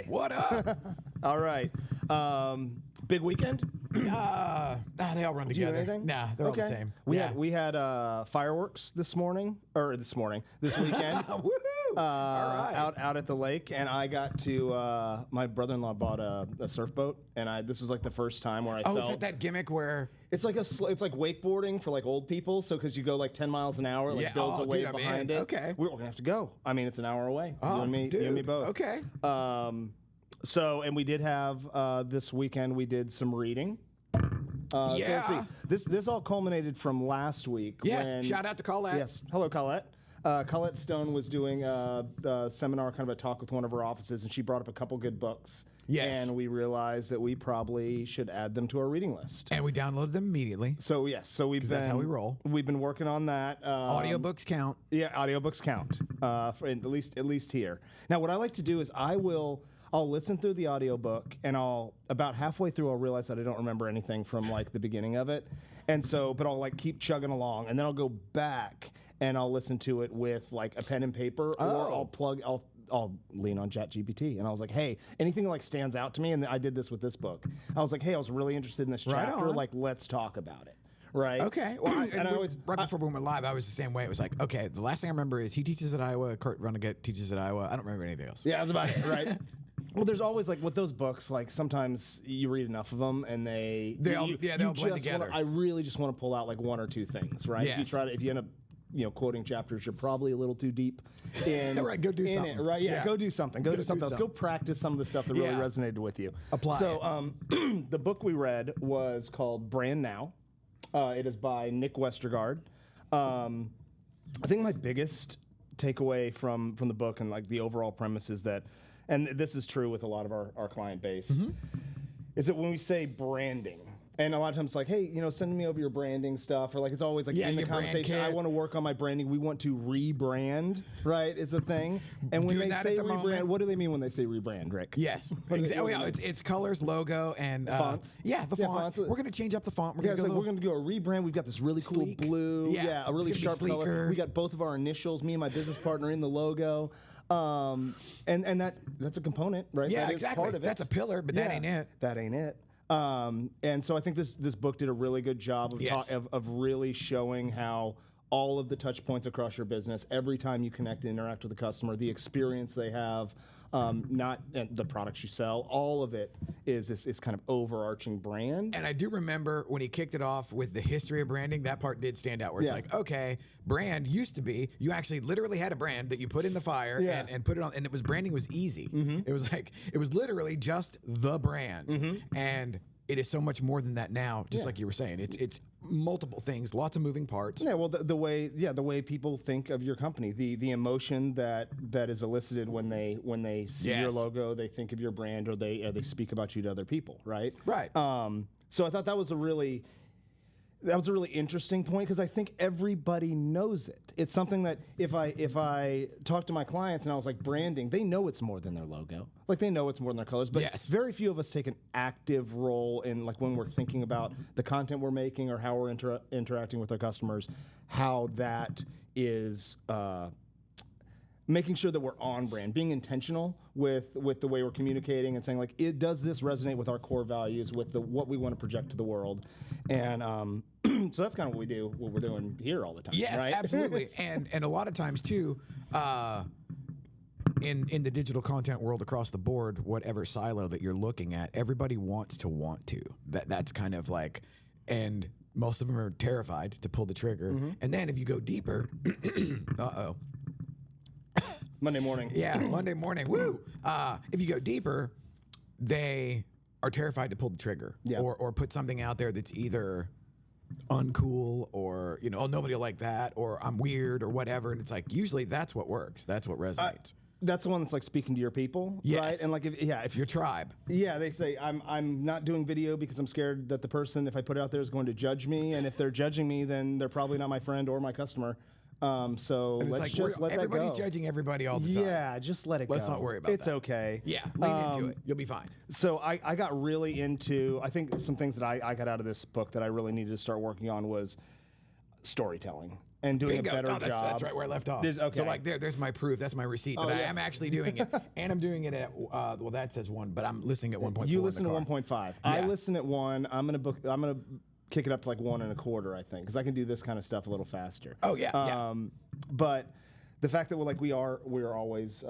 guy. What up? All right. Big weekend? They all run Do you do together. anything? Nah, they're all the same. We had fireworks this weekend. Woohoo! All right. out at the lake, and I got to. My brother-in-law bought a surf boat, and this was like the first time where I felt. Is it that gimmick where It's like it's like wakeboarding for like old people. So because you go like 10 miles an hour, like builds a wave behind it. Okay. We're gonna have to go. I mean, it's an hour away. Oh, you and me both. Okay. So, and we did have this weekend. We did some reading. So let's see. This all culminated from last week. Yes. Shout out to Colette. Yes. Hello, Colette. Colette Stone was doing a seminar, kind of a talk with one of her offices, and she brought up a couple good books. Yes. And we realized that we probably should add them to our reading list. And we downloaded them immediately. So yes, that's how we roll. We've been working on that. Audiobooks count. Yeah, audiobooks count. For at least here. Now, what I like to do is I'll listen through the audiobook, and about halfway through I'll realize that I don't remember anything from like the beginning of it. And so, but I'll like keep chugging along, and then I'll go back and I'll listen to it with like a pen and paper, or I'll lean on ChatGPT, and I was like, hey, anything that like stands out to me, and I did this with this book. I was like, hey, I was really interested in this chapter. Like, let's talk about it. Right. Okay. Well, right before we went live, I was the same way. It was like, okay, the last thing I remember is he teaches at Iowa, Kurt Vonnegut teaches at Iowa. I don't remember anything else. Yeah, that's about it, right? Well, there's always like with those books, like sometimes you read enough of them and they all blend together. I really just want to pull out like one or two things, right? Yes. If you end up quoting chapters, you're probably a little too deep in. Right, go do something. It, right? Yeah, go do something. Go do something else. Go practice some of the stuff that really resonated with you. Apply. So, the book we read was called Brand Now. It is by Nick Westergaard. I think my biggest takeaway from the book and like the overall premise is that, and this is true with a lot of our client base, is that when we say branding, and a lot of times it's like, hey, send me over your branding stuff, or like it's always like in the conversation, I want to work on my branding. We want to rebrand, right? Is a thing. And when they say rebrand, what do they mean when they say rebrand, Rick? Yes, it's colors, logo, and fonts. Yeah, the fonts. We're gonna change up the font. We're gonna do a rebrand. We've got this really cool blue, a really sharp color. We got both of our initials, me and my business partner, in the logo. And that's a component, right? Yeah, that exactly. Part of it. That's a pillar, but that ain't it. That ain't it. And so I think this book did a really good job of really showing how all of the touch points across your business, every time you connect and interact with the customer, the experience they have, not the products you sell, all of it is this kind of overarching brand. And I do remember when he kicked it off with the history of branding, that part did stand out where it's like, okay, brand used to be, you actually literally had a brand that you put in the fire and put it on, and branding was easy. It was literally just the brand. And it is so much more than that now, just like you were saying. It's multiple things, lots of moving parts. Yeah, well, the way people think of your company, the emotion that is elicited when they see your logo, they think of your brand, or they speak about you to other people, right? Right. So I thought that was a really interesting point, because I think everybody knows it. It's something that if I talk to my clients and I was like, branding, they know it's more than their logo. Like, they know it's more than their colors. But very few of us take an active role in, like, when we're thinking about the content we're making or how we're interacting with our customers, how that is making sure that we're on brand, being intentional with the way we're communicating and saying, like, does this resonate with our core values, with what we want to project to the world? And so that's kind of what we're doing here all the time. Yes, right? absolutely. and a lot of times too, in the digital content world across the board, whatever silo that you're looking at, everybody wants to. That's kind of like, and most of them are terrified to pull the trigger. And then if you go deeper, Monday morning. Yeah, Monday morning. Woo! If you go deeper, they are terrified to pull the trigger, or put something out there that's either uncool, or oh, nobody will like that, or I'm weird, or whatever. And it's like, usually that's what works. That's what resonates. That's the one that's like speaking to your people, right? And like, if your tribe. Yeah, they say I'm not doing video because I'm scared that the person, if I put it out there, is going to judge me, and if they're judging me, then they're probably not my friend or my customer. So let's just let that go. Everybody's judging everybody all the time. Yeah, just let it go. Let's not worry about that. It's okay. Yeah, lean into it. You'll be fine. So I got really into, I think some things that I got out of this book that I really needed to start working on was storytelling. and doing Bingo. a better No, that's, job. That's right where I left off. Okay. So like there's my proof. That's my receipt that I am actually doing it, and I'm doing it at well that says 1, but I'm listening at 1.4. You listen to 1.5. I listen at 1. I'm gonna kick it up to like 1 1/4, I think, because I can do this kind of stuff a little faster. Oh yeah. But the fact that we're always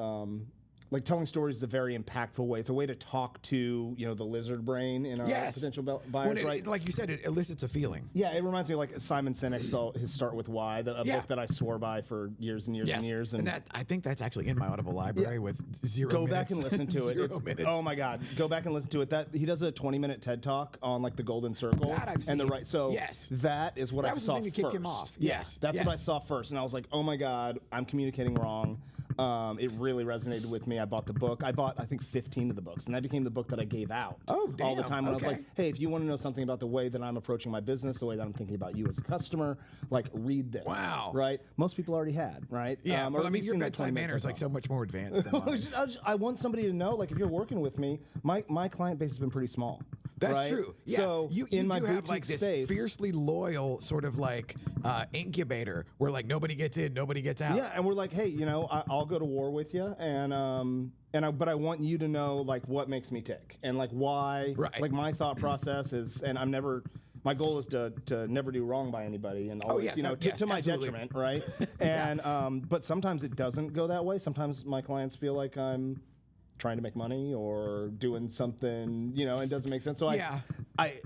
like telling stories is a very impactful way. It's a way to talk to the lizard brain in our potential buyers, right? Like you said, it elicits a feeling. Yeah, it reminds me of like Simon Sinek's his Start With Why, a book that I swore by for years and years and years. And that I think that's actually in my Audible library with 0 Go minutes. back and listen to it. 0 minutes. Oh my God, go back and listen to it. That he does a 20-minute TED Talk on like the Golden Circle. That I've seen. That is what I saw first. That was the thing that kicked him off. Yes, that's what I saw first, and I was like, oh my God, I'm communicating wrong. It really resonated with me. I bought the book. I bought, I think, 15 of the books, and that became the book that I gave out all the time. And I was like, hey, if you want to know something about the way that I'm approaching my business, the way that I'm thinking about you as a customer, like, read this. Wow. Right? Most people already had, right? Yeah, but I mean, your bedside manner is like so much more advanced than mine. I want somebody to know, like, if you're working with me, my client base has been pretty small. That's true. Yeah. So you in my do have like this space, fiercely loyal sort of like incubator where like nobody gets in, nobody gets out. Yeah, and we're like, hey, I'll go to war with you, but I want you to know like what makes me tick and like why. Right. Like my thought process is, and I'm never. My goal is to never do wrong by anybody, and always, to my detriment, right? And but sometimes it doesn't go that way. Sometimes my clients feel like I'm trying to make money or doing something, it doesn't make sense. So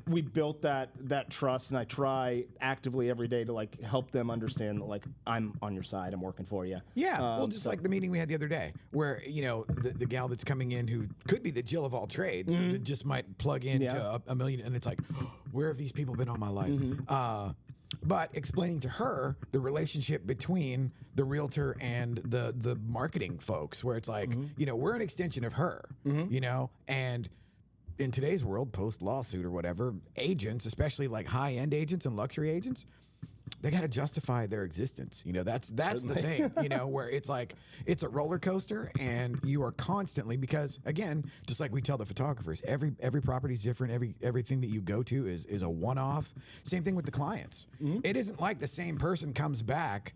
we built that trust, and I try actively every day to like help them understand that like I'm on your side, I'm working for you. Yeah, well, just like the meeting we had the other day, where the gal that's coming in who could be the Jill of all trades, that just might plug into a million, and it's like, where have these people been all my life? But explaining to her the relationship between the realtor and the marketing folks, where it's like, we're an extension of her, and in today's world, post lawsuit or whatever, agents, especially like high end agents and luxury agents, they got to justify their existence. That's the thing, where it's like, it's a roller coaster, and you are constantly, because again, just like we tell the photographers, every property is different. Everything that you go to is a one-off. Same thing with the clients. It isn't like the same person comes back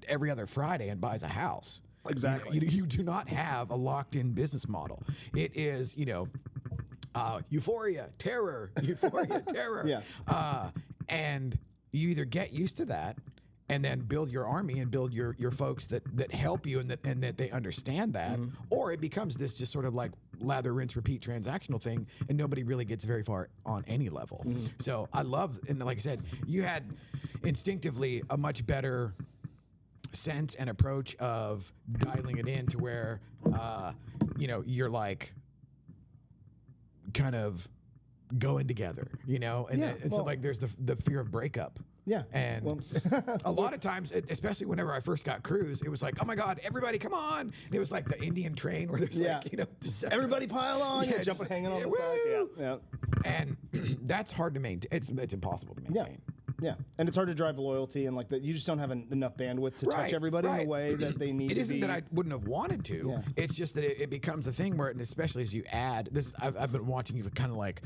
every other Friday and buys a house. Exactly. You do not have a locked-in business model. It is, euphoria, terror, Yeah. And you either get used to that and then build your army and build your folks that help you and that they understand that, or it becomes this just sort of like lather, rinse, repeat transactional thing, and nobody really gets very far on any level. So I love, and like I said, you had instinctively a much better sense and approach of dialing it in to where, you're like kind of going together, so like there's the fear of breakup. Yeah. And a lot of times, especially whenever I first got Cruise, it was like, oh my God, everybody come on. And it was like the Indian train where there's like, everybody pile on, jumping, hanging on the sides. Yeah. And that's hard to maintain. It's impossible to maintain. Yeah, and it's hard to drive loyalty, and like that, you just don't have enough bandwidth to touch everybody in the way that they need. It isn't that I wouldn't have wanted to. Yeah. It's just that it becomes a thing where, and especially as you add this, I've been watching you kind of like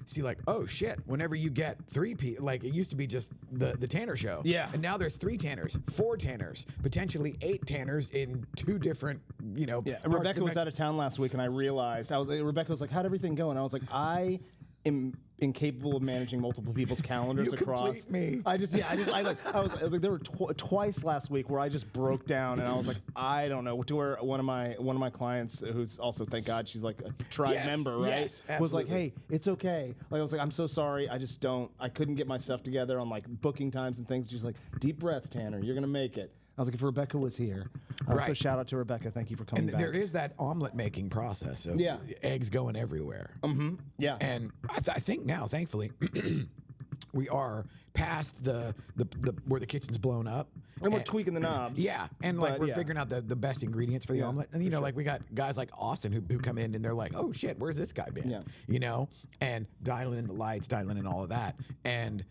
see like, oh shit, whenever you get 3 people, like it used to be just the Tanner show. Yeah, and now there's 3 Tanners, 4 Tanners, potentially 8 Tanners in 2 different, Yeah. Rebecca was out of town last week, and I realized Rebecca was like, how'd everything go? And I was like, I am incapable of managing multiple people's calendars across. Me. I was like, there were twice last week where I just broke down, and I was like, I don't know. To where one of my clients, who's also, thank God, she's like a tribe member, right? Yes, was like, hey, it's okay. Like I was like, I'm so sorry. I couldn't get my stuff together on like booking times and things. She's like, deep breath, Tanner. You're gonna make it. I was like, if Rebecca was here. So shout out to Rebecca. Thank you for coming back. There is that omelet making process of eggs going everywhere. Yeah. And I think now, thankfully, we are past the where the kitchen's blown up. And we're tweaking the knobs. Yeah. And like we're figuring out the best ingredients for the omelet. And like we got guys like Austin who come in and they're like, oh shit, where's this guy been? Yeah. And dialing in the lights, dialing in all of that. And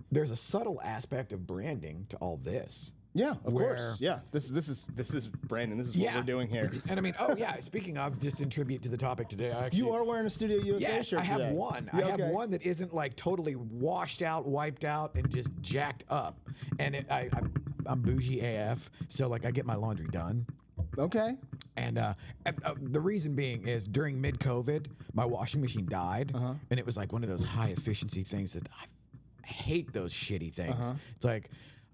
there's a subtle aspect of branding to all this. Yeah, of course. Yeah, this is Brandon. This is what we're doing here. And I mean, oh yeah. Speaking of, just in tribute to the topic today, I actually, You are wearing a Studio USA yes, shirt I have today. one. Yeah, I have one that isn't like totally washed out, wiped out, and just jacked up. And I'm bougie AF, so like I get my laundry done. Okay. And the reason being is during mid-COVID, my washing machine died, and it was like one of those high-efficiency things that I hate those shitty things. It's like,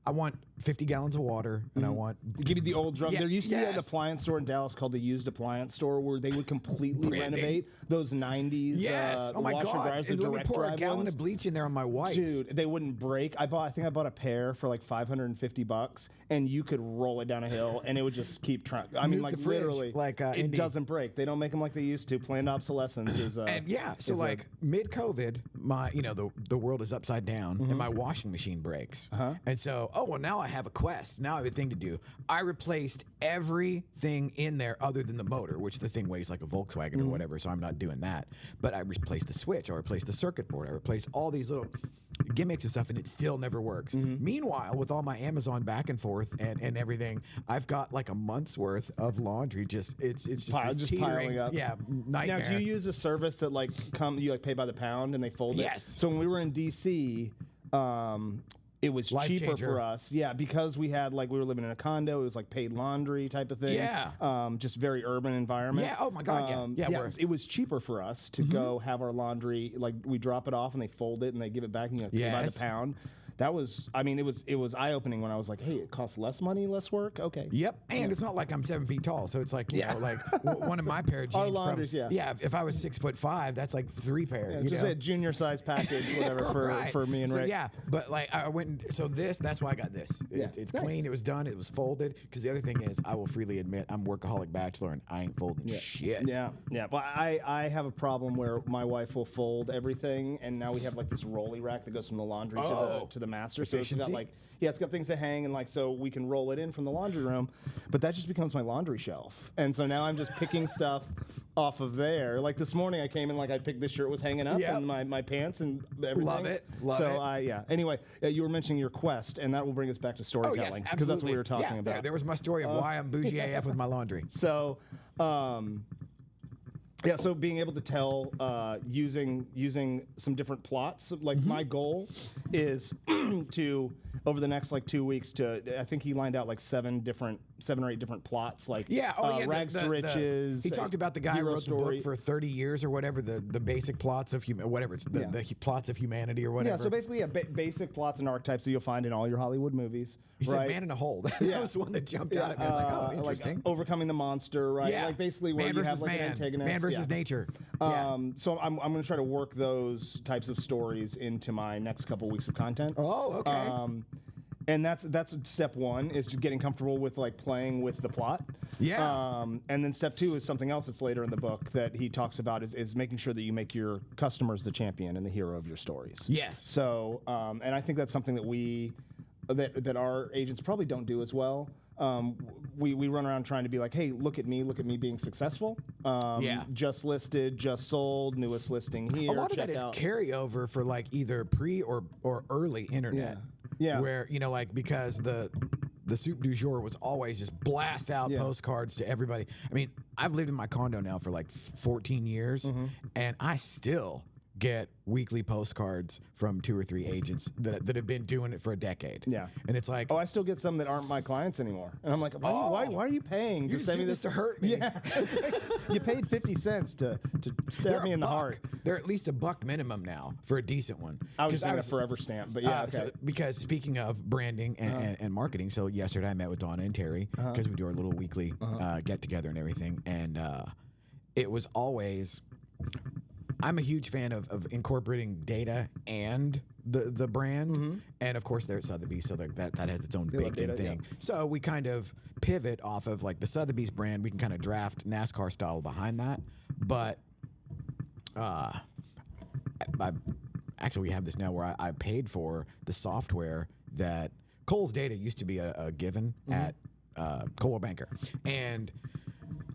I want 50 gallons of water, and I want... Give me the old drum. Yeah, There used to be an appliance store in Dallas called the Used Appliance Store where they would completely renovate those 90s oh my washer God. dryers, And the let me direct pour a drive gallon ones. of bleach in there on my whites. Dude, they wouldn't break. I think I bought a pair for like $550, and you could roll it down a hill, and it would just keep trying. I mean, Nuke like the fridge, literally, like, it Indy. doesn't break. They don't make them like they used to. Planned obsolescence is. And yeah, so like mid-COVID, my the world is upside down, and my washing machine breaks. And so, oh well, now I have a quest. Now I have a thing to do. I replaced everything in there other than the motor, which the thing weighs like a Volkswagen or whatever, so I'm not doing that. But I replaced the switch, I replaced the circuit board, I replaced all these little gimmicks and stuff, and it still never works. Meanwhile, with all my Amazon back and forth and everything, I've got like a month's worth of laundry. It's just this teetering, piling up. yeah, nightmare. Now, do you use a service that like you like pay by the pound and they fold it? Yes. So when we were in DC, it was Life cheaper changer. for us. Yeah, because we were living in a condo. It was like paid laundry type of thing. Yeah. Just very urban environment. Yeah, oh my God, yeah. Yeah, it was cheaper for us to go have our laundry, like we drop it off and they fold it and they give it back and you pay by the Yes. pound. That was, I mean, it was eye-opening when I was like, hey, it costs less money, less work? Okay. Yep, and it's not like I'm 7 feet tall, so it's like you know, like one of my pair of jeans. Our laundries, if I was 6'5", that's like 3 pair. Yeah, you just know? a junior size package, whatever, Right. for me and so, Rick. yeah, but like I went, that's why I got this. Yeah. It's Nice. clean, it was done, it was folded. Because the other thing is, I will freely admit, I'm workaholic bachelor and I ain't folding shit. Yeah, yeah. But I have a problem where my wife will fold everything, and now we have like this rolly rack that goes from the laundry to the master. So it's got like, it's got things to hang, and like so we can roll it in from the laundry room. But that just becomes my laundry shelf, and so now I'm just picking stuff off of there. Like this morning, I came in like I picked this shirt was hanging up, and my pants and everything. Love it. Love so it. Anyway, you were mentioning your quest, and that will bring us back to storytelling Oh yes, absolutely. because that's what we were talking about. There was my story of why I'm bougie AF with my laundry. So, yeah, so being able to tell using some different plots. Like my goal is to over the next like 2 weeks I think he lined out like 7 or 8 different plots. Like rags to riches. He talked about the guy who wrote story. the book for 30 years or whatever. The basic plots of whatever it's the plots of humanity or whatever. Yeah, so basically basic plots and archetypes that you'll find in all your Hollywood movies. He right? said "man in a hole." That was the one that jumped out at me. I was like, "Oh, interesting." Like overcoming the monster, right? Yeah, like basically where man you versus have like an antagonist. man versus nature. So I'm going to try to work those types of stories into my next couple weeks of content. Oh, okay. And that's step 1 is just getting comfortable with like playing with the plot. Yeah. And then step 2 is something else that's later in the book that he talks about is making sure that you make your customers the champion and the hero of your stories. Yes. So and I think that's something that that our agents probably don't do as well. We run around trying to be like, hey, look at me being successful. Just listed, just sold, newest listing here. A lot of that is carryover for like either pre or early internet. Yeah. Where, like because the soup du jour was always just blast out postcards to everybody. I mean, I've lived in my condo now for like 14 years and I still get weekly postcards from 2 or 3 agents that have been doing it for a decade. Yeah. And it's like, I still get some that aren't my clients anymore. And I'm like, why are you paying to send me this to hurt me? Yeah. You paid 50 cents to stab me in the heart. They're at least $1 minimum now for a decent one. I was saying a forever stamp, but yeah, okay. So, because speaking of branding and marketing, so yesterday I met with Donna and Terry because we do our little weekly get together and everything. And it was always... I'm a huge fan of incorporating data and the brand, and of course there's Sotheby's, so that has its own baked-in thing. Yeah. So we kind of pivot off of like the Sotheby's brand. We can kind of draft NASCAR style behind that, but actually we have this now where I paid for the software that Kohl's data used to be a given at Coldwell Banker, and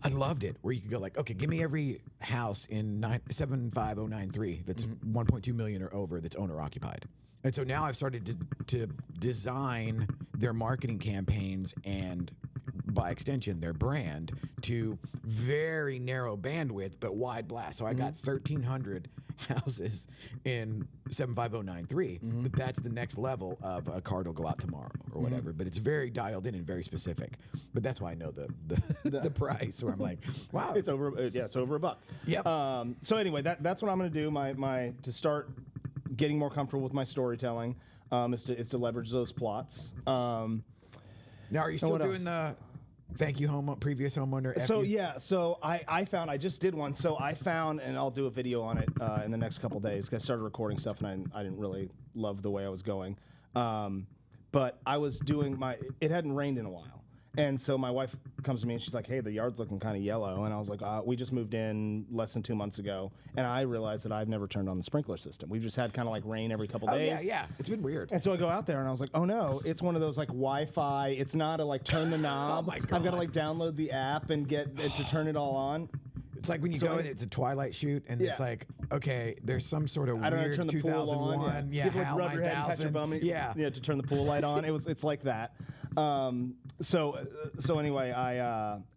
I loved it, where you could go like, okay, give me every house in 75093 that's 1.2 million or over that's owner occupied. And so now I've started to design their marketing campaigns and, by extension, their brand to very narrow bandwidth but wide blast. So I got 1,300 houses in 75093, but that's the next level of a card will go out tomorrow or whatever. But it's very dialed in and very specific. But that's why I know the price. Where I'm like, wow, it's over. Yeah, it's over $1. Yep. So anyway, that's what I'm going to do. My to start getting more comfortable with my storytelling is to leverage those plots. Now, are you still doing the thank you previous homeowner? So yeah, so I found, I just did one. So I found, and I'll do a video on it in the next couple days. 'Cause I started recording stuff and I didn't really love the way I was going. But I was doing it hadn't rained in a while. And so my wife comes to me and she's like, hey, the yard's looking kind of yellow. And I was like, we just moved in less than 2 months ago. And I realized that I've never turned on the sprinkler system. We've just had kind of like rain every couple days. Yeah. It's been weird. And so I go out there and I was like, oh no, it's one of those like Wi-Fi. It's not a like turn the knob. Oh my God. I've got to like download the app and get it to turn it all on. It's like when you go in, it's a Twilight shoot, and it's like, okay, there's some sort of I don't know, weird turn the 2001, pool on. yeah, you have to like HAL rub your head and pat your 9000, bum and, to turn the pool light on. It's like that. So anyway,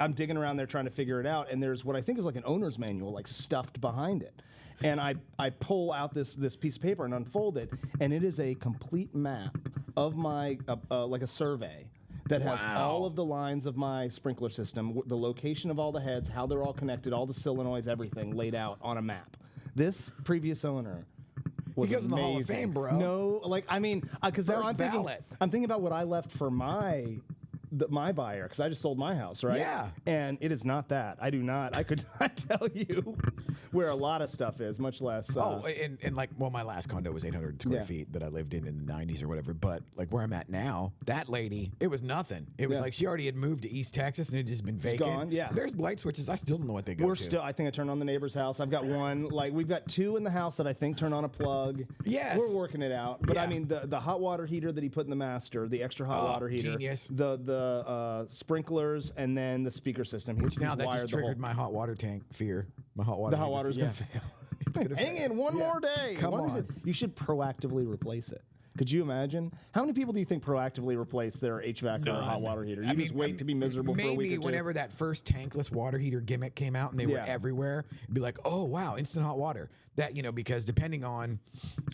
I'm digging around there trying to figure it out, and there's what I think is like an owner's manual like stuffed behind it. And I pull out this piece of paper and unfold it, and it is a complete map of my like a survey that has all of the lines of my sprinkler system, the location of all the heads, how they're all connected, all the solenoids, everything laid out on a map. This previous owner was he goes amazing. in the Hall of Fame, bro. No, like I mean, because now First ballot. I'm thinking about what I left for my buyer, because I just sold my house, right? Yeah. And it is not that. I could not tell you where a lot of stuff is, much less. And like, well, my last condo was 800 square feet that I lived in the 90s or whatever. But like where I'm at now, that lady, it was nothing. It was like she already had moved to East Texas and it had just been vacant. Gone, yeah. There's light switches. I still don't know what they go to. I think I turned on the neighbor's house. I've got one. Like we've got 2 in the house that I think turn on a plug. Yes. We're working it out. But I mean, the hot water heater that he put in the master, the extra hot water heater. Genius. The sprinklers, and then the speaker system. Which now that just triggered my hot water tank fear. My hot water. The hot water's gonna fail. It's gonna Hang in one more day. Come on. You should proactively replace it. Could you imagine? How many people do you think proactively replace their HVAC or hot water heater? You just wait to be miserable for a week or two. Maybe whenever that first tankless water heater gimmick came out and they were everywhere, it'd be like, oh, wow, instant hot water. That, because depending on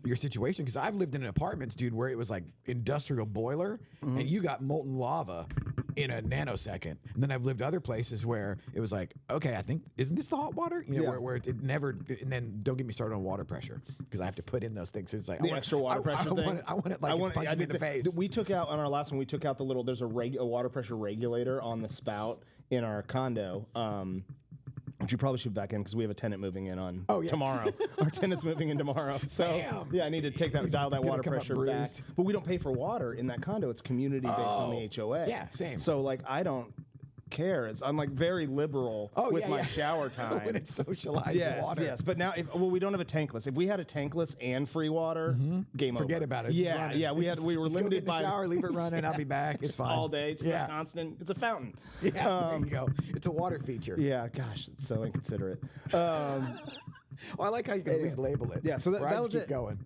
your situation, because I've lived in apartments, dude, where it was like industrial boiler and you got molten lava in a nanosecond. And then I've lived other places where it was like, okay, I think, isn't this the hot water? Where it never, and then don't get me started on water pressure because I have to put in those things. It's like, the extra water pressure thing. I want it like it's punching me in the face. We took out, on our last one, we took out the little, there's a water pressure regulator on the spout in our condo. Which you probably should back in because we have a tenant moving in on tomorrow. Our tenant's moving in tomorrow. So I need to dial that water pressure back. But we don't pay for water in that condo. It's community based on the HOA. Yeah, same. So like I don't care. I'm like very liberal with my shower time. When it's socialized water. Yes, but now we don't have a tankless. If we had a tankless and free water, game over. Forget about it. We were limited by the shower, leave it running, I'll be back. It's fine. All day. It's a constant. It's a fountain. Yeah, there you go. It's a water feature. Yeah, gosh, it's so inconsiderate. Well, I like how you can at least label it. Yeah, so that was keep it. Going.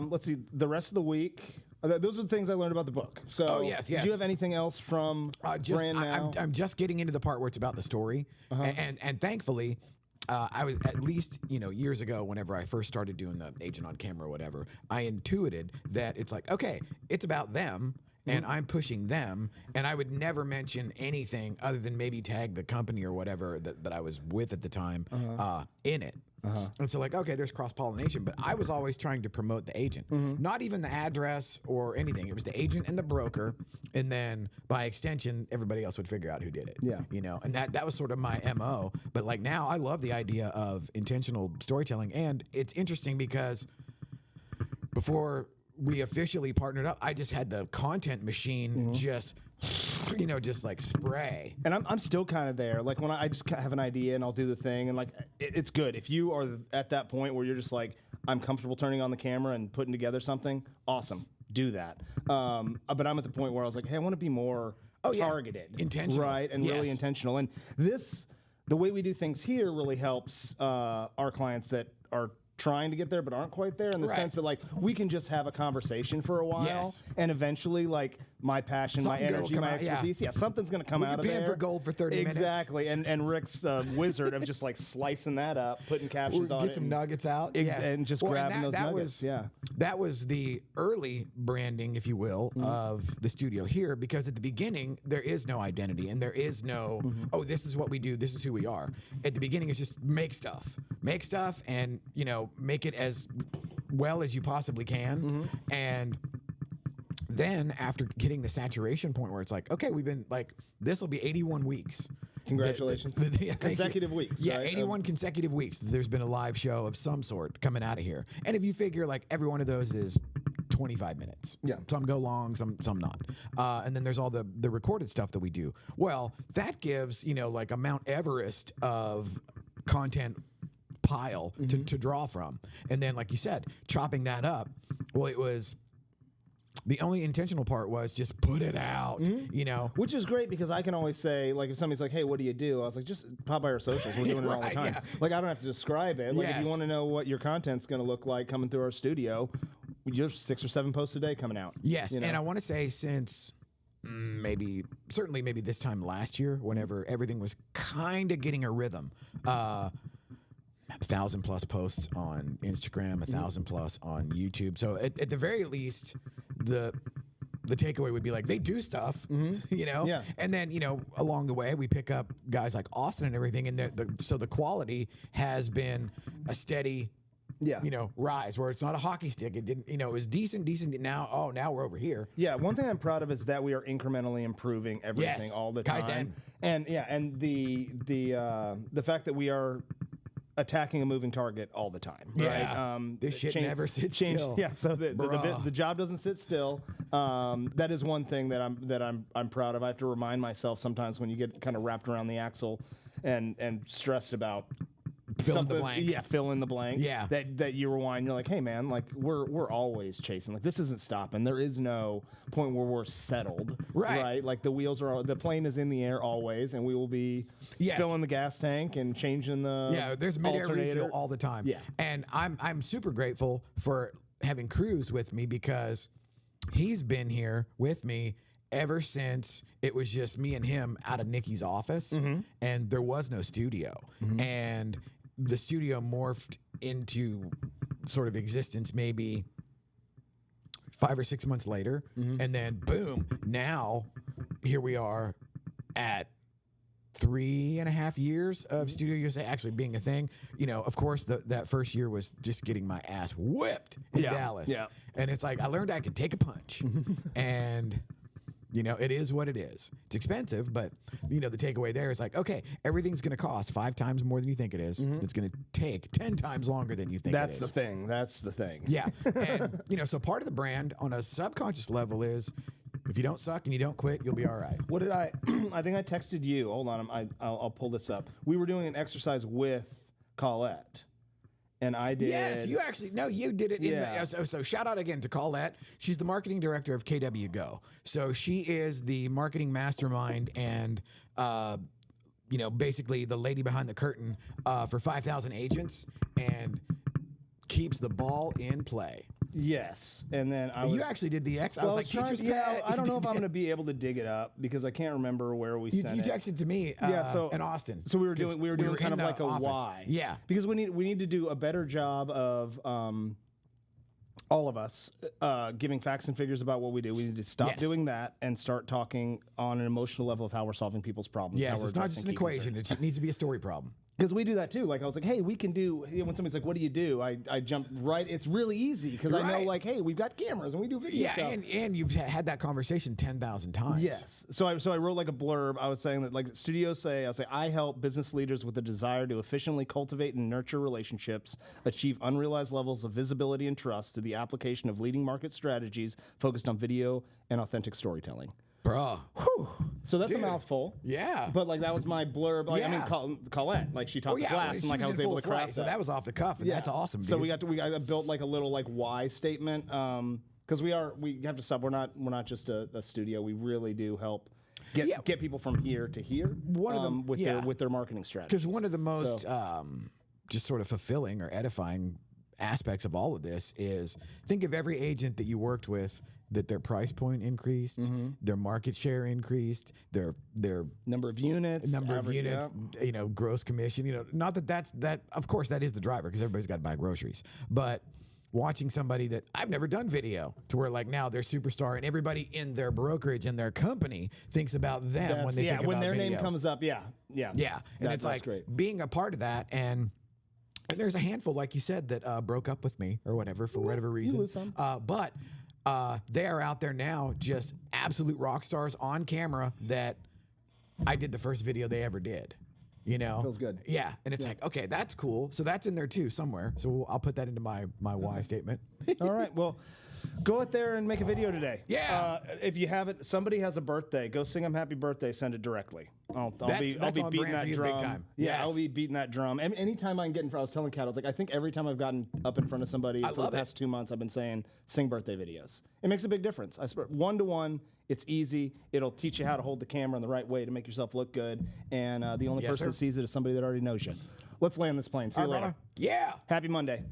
Let's see. The rest of the week. Those are the things I learned about the book. So, yes. Did you have anything else from Brand Now? I'm just getting into the part where it's about the story, and thankfully, I was at least years ago, whenever I first started doing the agent on camera or whatever, I intuited that it's like, okay, it's about them. And I'm pushing them, and I would never mention anything other than maybe tag the company or whatever that I was with at the time in it. And so like, okay, there's cross-pollination, but I was always trying to promote the agent, not even the address or anything. It was the agent and the broker, and then by extension, everybody else would figure out who did it. Yeah. And that was sort of my MO. But like now, I love the idea of intentional storytelling, and it's interesting because before we officially partnered up, I just had the content machine just like spray. And I'm still kind of there. Like when I just have an idea and I'll do the thing, and like it's good. If you are at that point where you're just like, I'm comfortable turning on the camera and putting together something, awesome, do that. But I'm at the point where I was like, hey, I want to be more targeted, intentional, right, and really intentional. And the way we do things here really helps our clients that are trying to get there but aren't quite there, in the sense that like we can just have a conversation for a while, and eventually like my passion, my energy, my expertise, something's gonna come out of there. For gold for 30 minutes. Exactly. And Rick's wizard of just like slicing that up, putting captions on it, get some nuggets out, and just grabbing those nuggets. That was the early branding, if you will, of the studio here, because at the beginning there is no identity and there is no oh, this is what we do, this is who we are. At the beginning it's just make stuff, and make it as well as you possibly can. And then after hitting the saturation point where it's like, okay, we've been like, this will be 81 weeks. Congratulations. Consecutive weeks. Yeah, right? 81 consecutive weeks. There's been a live show of some sort coming out of here. And if you figure like every one of those is 25 minutes. Yeah. Some go long, some not. And then there's all the recorded stuff that we do. Well, that gives, like a Mount Everest of content pile to draw from. And then, like you said, chopping that up, well, it was the only intentional part was just put it out, Which is great, because I can always say, like, if somebody's like, hey, what do you do? I was like, just pop by our socials. We're doing it all the time. Yeah. Like, I don't have to describe it. Like, if you want to know what your content's going to look like coming through our studio, you have 6 or 7 posts a day coming out. Yes, and I want to say since maybe this time last year, whenever everything was kind of getting a rhythm, 1,000+ posts on Instagram, 1,000+ on YouTube. So at the very least, the takeaway would be like, they do stuff, Yeah. And then, along the way, we pick up guys like Austin and everything. And so the quality has been a steady, rise, where it's not a hockey stick. It didn't, it was decent. Now we're over here. Yeah. One thing I'm proud of is that we are incrementally improving everything all the time. Kaizen. And the fact that we are attacking a moving target all the time. Yeah. Right? This shit never sits still. Yeah. So the job doesn't sit still. That is one thing that I'm proud of. I have to remind myself sometimes when you get kind of wrapped around the axle and stressed about fill in the blank. Yeah, fill in the blank. Yeah. That you rewind. You're like, hey man, like we're always chasing. Like this isn't stopping. There is no point where we're settled. Right. Like the plane is in the air always, and we will be filling the gas tank and changing the there's mid-air refuel all the time. Yeah. And I'm super grateful for having Cruz with me, because he's been here with me ever since it was just me and him out of Nikki's office, and there was no studio. And the studio morphed into sort of existence maybe 5 or 6 months later. And then boom, now here we are at 3.5 years of studioUSA actually being a thing. Of course, that first year was just getting my ass whipped in Dallas. Yeah. And it's like, I learned I could take a punch. And it is what it is. It's expensive, but the takeaway there is like, okay, everything's going to cost 5 times more than you think it is. It's going to take 10 times longer than you think it is. That's the thing. Yeah. And, so part of the brand on a subconscious level is, if you don't suck and you don't quit, you'll be all right. What did I think I texted you. Hold on. I'll pull this up. We were doing an exercise with Colette. And I did. Yes, you actually, no, you did it. Yeah. So shout out again to Colette. She's the marketing director of KW Go. So she is the marketing mastermind and, basically the lady behind the curtain for 5,000 agents, and keeps the ball in play. Yes, and then you actually did the X. I was like, teacher's pet. I don't know if I'm going to be able to dig it up, because I can't remember where we sent it. You texted to me. In Austin. So we were doing kind of like a why. Yeah, because we need to do a better job of all of us giving facts and figures about what we do. We need to stop doing that and start talking on an emotional level of how we're solving people's problems. Yes, it's not just an equation. Concerns. It needs to be a story problem. Because we do that too. Like I was like, hey, we can do. When somebody's like, what do you do? I jump right. It's really easy, because I know, like, hey, we've got cameras and we do video stuff. And you've had that conversation 10,000 times. Yes. So I wrote like a blurb. I was saying that, like, studioUSA, I say, I help business leaders with a desire to efficiently cultivate and nurture relationships, achieve unrealized levels of visibility and trust through the application of leading market strategies focused on video and authentic storytelling. Bruh. Whew. So that's a mouthful. Yeah. But like that was my blurb. Like I mean, Colette, like she taught the class, and like I was able to craft that. So that was off the cuff, and that's awesome. Dude. So I built like a little like why statement, because we have to stop. We're not just a studio. We really do help get people from here to here. One of them with their marketing strategy. Because one of the most just sort of fulfilling or edifying aspects of all of this is think of every agent that you worked with that their price point increased, their market share increased, their number of units, you know, gross commission, you know, not that of course that is the driver because everybody's got to buy groceries, but watching somebody that I've never done video to where like now they're superstar and everybody in their brokerage and their company thinks about them when they think about when their video. name comes up, and it's like great. Being a part of that and there's a handful, like you said, that broke up with me or whatever for whatever reason. You lose some. But they are out there now, just absolute rock stars on camera that I did the first video they ever did. You know, feels good. Yeah, and it's like, okay, that's cool. So that's in there too somewhere. So I'll put that into my why statement. All right, well. Go out there and make a video today. Yeah. If you haven't, somebody has a birthday, go sing them happy birthday, send it directly. I'll be beating that drum. Big time. Yeah, Yes. I'll be beating that drum. And anytime I can get in front, I was telling Kat, I was like, I think every time I've gotten up in front of somebody for the past 2 months, I've been saying, sing birthday videos. It makes a big difference. I swear, 1-to-1, it's easy. It'll teach you how to hold the camera in the right way to make yourself look good. And the only person that sees it is somebody that already knows you. Let's land this plane. See you later. Yeah. Happy Monday.